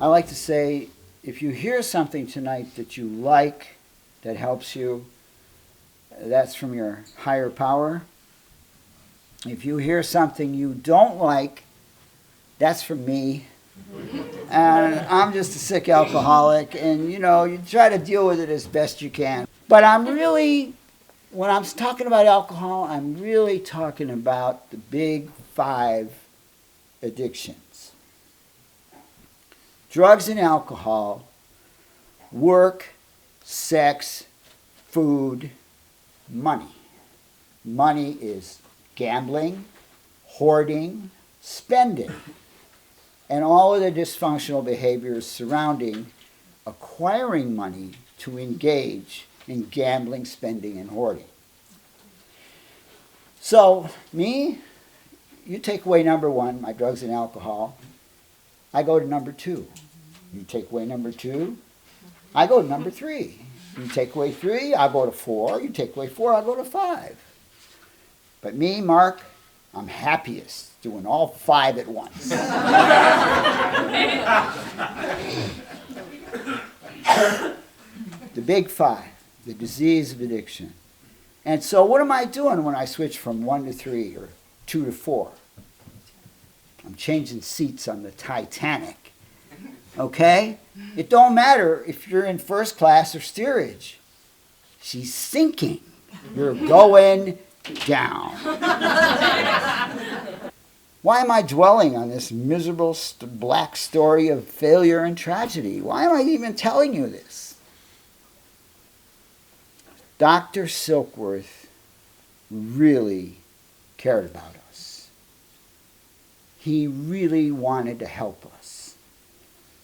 I like to say, if you hear something tonight that you like, that helps you, that's from your higher power. If you hear something you don't like, that's from me. And I'm just a sick alcoholic, and you try to deal with it as best you can. But when I'm talking about alcohol, I'm really talking about the big 5 addictions: drugs and alcohol, work, sex, food, money. Money is gambling, hoarding, spending, and all of the dysfunctional behaviors surrounding acquiring money to engage in gambling, spending, and hoarding. So, you take away number 1, my drugs and alcohol, I go to number 2. You take away number 2, I go to number 3. You take away 3, I go to 4. You take away 4, I go to 5. But me, Mark, I'm happiest doing all 5 at once. The big 5, the disease of addiction. And so what am I doing when I switch from 1 to 3 or 2 to 4? I'm changing seats on the Titanic. Okay? It don't matter if you're in first class or steerage. She's sinking. You're going down. Why am I dwelling on this miserable black story of failure and tragedy? Why am I even telling you this? Dr. Silkworth really cared about us. He really wanted to help us.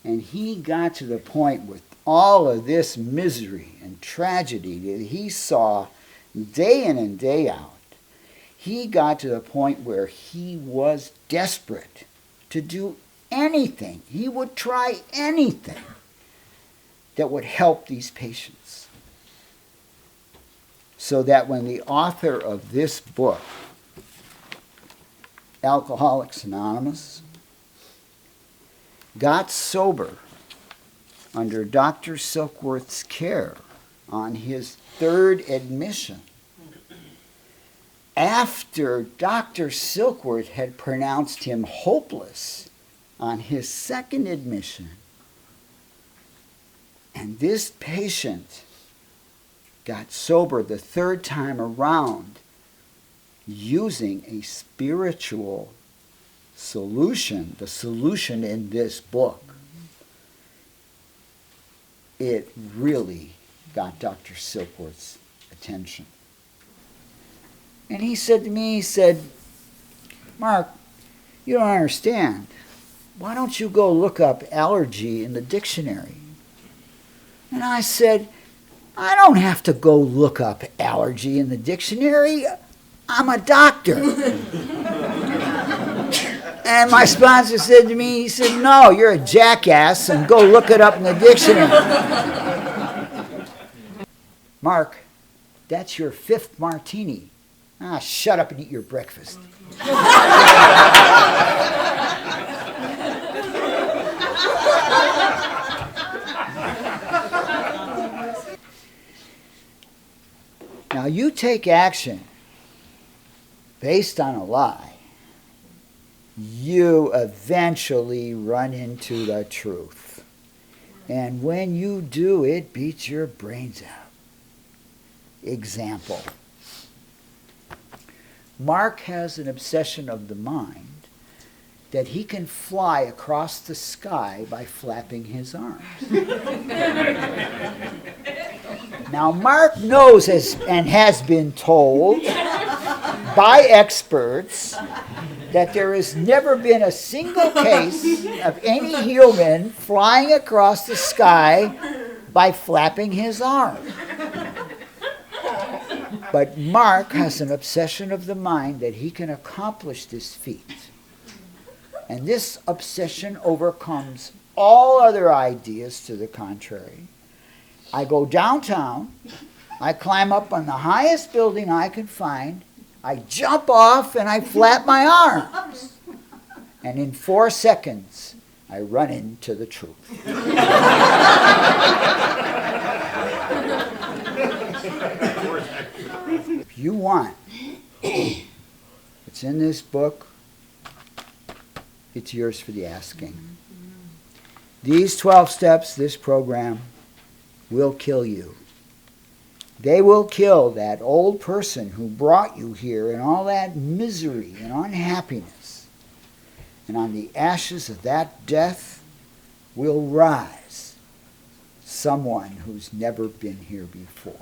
And he got to the point with all of this misery and tragedy that he saw day in and day out. He got to the point where he was desperate to do anything. He would try anything that would help these patients. So that when the author of this book, Alcoholics Anonymous, got sober under Dr. Silkworth's care on his 3rd admission, after Dr. Silkworth had pronounced him hopeless on his 2nd admission, and this patient got sober the 3rd time around using a spiritual solution, the solution in this book, it really got Dr. Silkworth's attention. And he said to me, Mark, you don't understand. Why don't you go look up allergy in the dictionary? And I said, I don't have to go look up allergy in the dictionary. I'm a doctor. And my sponsor said to me, he said, no, you're a jackass, and go look it up in the dictionary. Mark, that's your 5th martini. Shut up and eat your breakfast. Now you take action based on a lie, you eventually run into the truth. And when you do, it beats your brains out. Example. Mark has an obsession of the mind that he can fly across the sky by flapping his arms. Now, Mark knows and has been told by experts that there has never been a single case of any human flying across the sky by flapping his arms. But Mark has an obsession of the mind that he can accomplish this feat. And this obsession overcomes all other ideas to the contrary. I go downtown, I climb up on the highest building I can find, I jump off and I flap my arms. And in 4 seconds, I run into the truth. If you want, it's in this book, it's yours for the asking. These 12 steps, this program, will kill you. They will kill that old person who brought you here in all that misery and unhappiness. And on the ashes of that death will rise someone who's never been here before.